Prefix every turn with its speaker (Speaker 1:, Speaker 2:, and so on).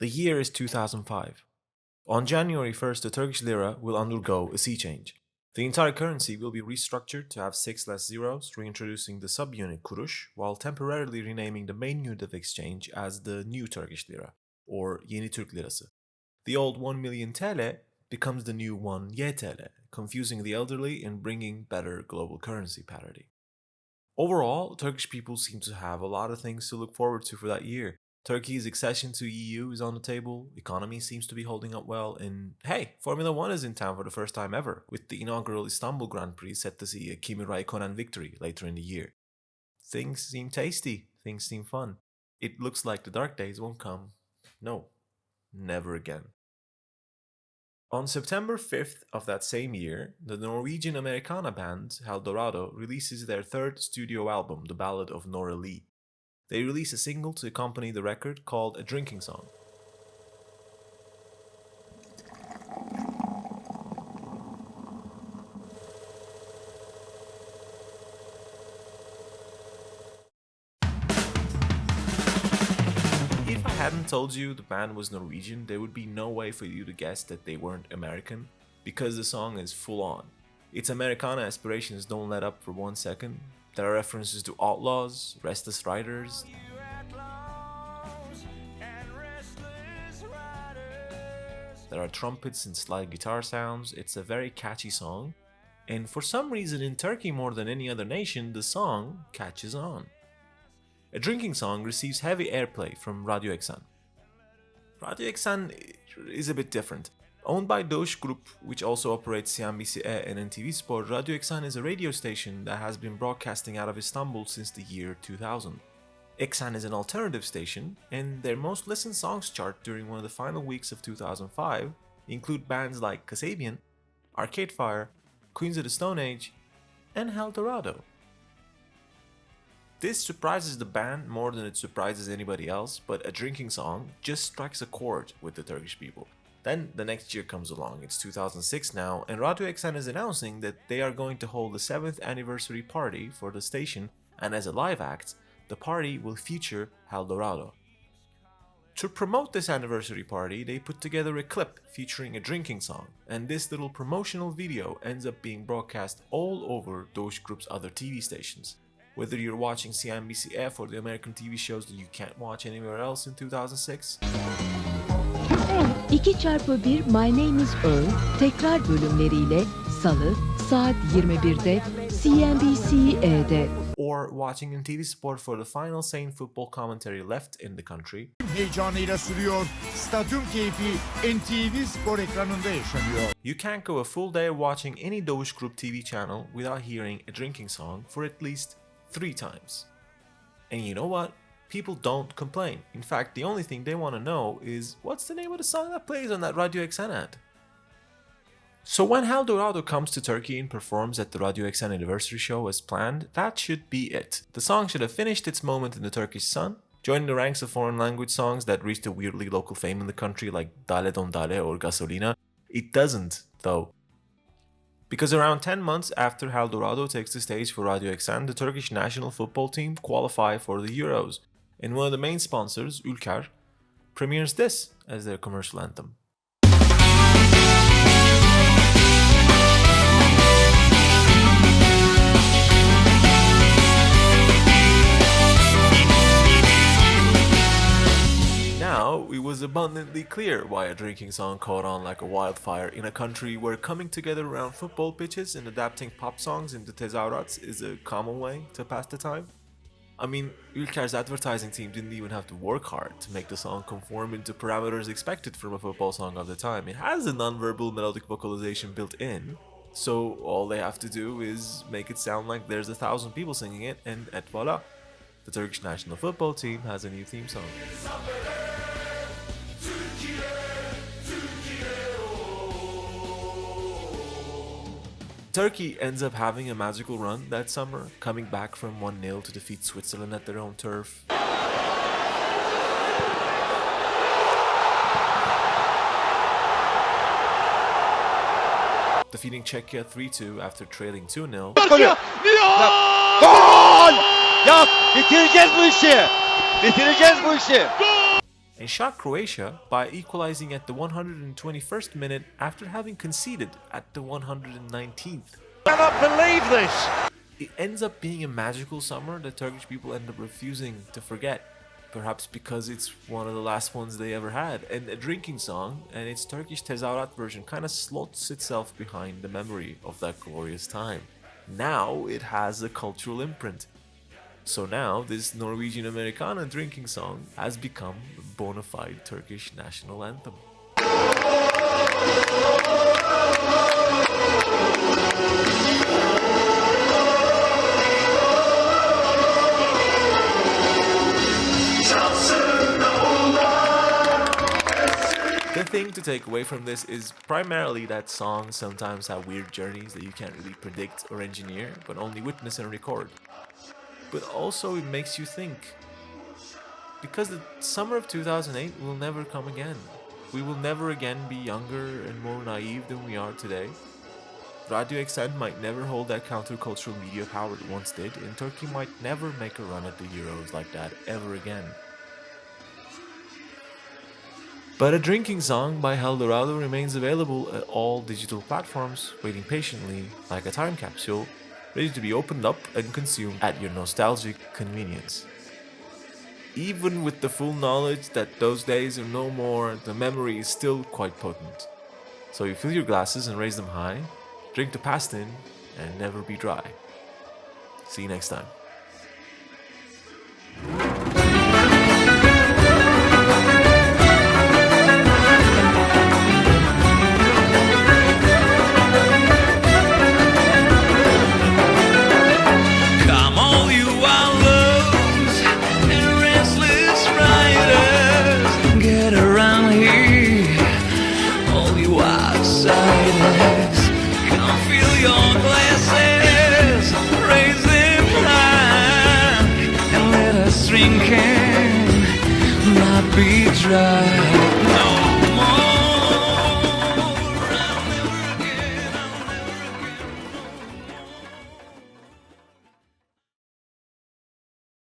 Speaker 1: The year is 2005. On January 1st, the Turkish Lira will undergo a sea change. The entire currency will be restructured to have 6 less zeros, reintroducing the subunit kuruş, while temporarily renaming the main unit of exchange as the New Turkish Lira, or Yeni Türk Lirası. The old 1 million TL becomes the new 1 YTL, confusing the elderly and bringing better global currency parity. Overall, Turkish people seem to have a lot of things to look forward to for that year. Turkey's accession to EU is on the table, economy seems to be holding up well, and hey, Formula 1 is in town for the first time ever, with the inaugural Istanbul Grand Prix set to see a Kimi Raikkonen victory later in the year. Things seem tasty, things seem fun. It looks like the dark days won't come. No, never again. On September 5th of that same year, the Norwegian Americana band Helldorado releases their third studio album, The Ballad of Nora Lee. They release a single to accompany the record called A Drinking Song. If I hadn't told you the band was Norwegian, there would be no way for you to guess that they weren't American, because the song is full on. Its Americana aspirations don't let up for 1 second. There are references to outlaws, restless riders. There are trumpets and slide guitar sounds. It's a very catchy song. And for some reason in Turkey more than any other nation, the song catches on. A Drinking Song receives heavy airplay from Radio Accession. Radio Accession is a bit different. Owned by Doğuş Group, which also operates CNBC and NTV Sport, Radio Accession is a radio station that has been broadcasting out of Istanbul since the year 2000. Accession is an alternative station, and their most listened songs chart during one of the final weeks of 2005 include bands like Kasabian, Arcade Fire, Queens of the Stone Age, and Helldorado. This surprises the band more than it surprises anybody else, but A Drinking Song just strikes a chord with the Turkish people. Then the next year comes along, it's 2006 now, and Radio Accession is announcing that they are going to hold the 7th anniversary party for the station, and as a live act, the party will feature Helldorado. To promote this anniversary party, they put together a clip featuring a drinking song, and this little promotional video ends up being broadcast all over Doğuş Group's other TV stations. Whether you're watching CNBC or the American TV shows that you can't watch anywhere else in 2006,
Speaker 2: 2x1 My Name is Earl tekrar bölümleriyle Salı saat 21'de CNBC'de.
Speaker 1: Or watching in TV Sport for the final sane football commentary left in the country.
Speaker 3: Heyecanıyla sürüyor. Stadyum keyfi NTV Spor ekranında yaşanıyor.
Speaker 1: You can't go a full day watching any Doğuş Group TV channel without hearing a drinking song for at least 3 times. And you know what? People don't complain. In fact, the only thing they want to know is what's the name of the song that plays on that Radio Accession ad? So when Helldorado comes to Turkey and performs at the Radio Accession anniversary show as planned, that should be it. The song should have finished its moment in the Turkish sun, joined the ranks of foreign language songs that reached a weirdly local fame in the country like Dale Don Dale or Gasolina. It doesn't, though. Because around 10 months after Helldorado takes the stage for Radio Accession, the Turkish national football team qualify for the Euros, and one of the main sponsors, Ülker, premieres this as their commercial anthem. Now, it was abundantly clear why A Drinking Song caught on like a wildfire in a country where coming together around football pitches and adapting pop songs into tezahürats is a common way to pass the time. I mean, Ülker's advertising team didn't even have to work hard to make the song conform into parameters expected from a football song of the time. It has a non-verbal melodic vocalization built in, so all they have to do is make it sound like there's 1,000 people singing it, and et voila, the Turkish national football team has a new theme song. Turkey ends up having a magical run that summer, coming back from 1-0 to defeat Switzerland at their own turf. Defeating Czechia 3-2 after trailing 2-0.
Speaker 4: Gol! Ya bitireceğiz bu işi.
Speaker 1: and shocked Croatia by equalizing at the 121st minute after having conceded at the 119th.
Speaker 4: I cannot believe this!
Speaker 1: It ends up being a magical summer that Turkish people end up refusing to forget. Perhaps because it's one of the last ones they ever had, and a drinking song and its Turkish tezahürat version kind of slots itself behind the memory of that glorious time. Now it has a cultural imprint. So now this Norwegian Americana drinking song has become a bona fide Turkish national anthem. The thing to take away from this is primarily that songs sometimes have weird journeys that you can't really predict or engineer, but only witness and record. But also it makes you think. Because the summer of 2008 will never come again. We will never again be younger and more naive than we are today. Radio Exen might never hold that countercultural media power it once did, and Turkey might never make a run at the Euros like that ever again. But a drinking song by Helldorado remains available at all digital platforms, waiting patiently like a time capsule, ready to be opened up and consumed at your nostalgic convenience. Even with the full knowledge that those days are no more, the memory is still quite potent. So you fill your glasses and raise them high, drink the past in, and never be dry. See you next time.
Speaker 5: Drinking might be dry.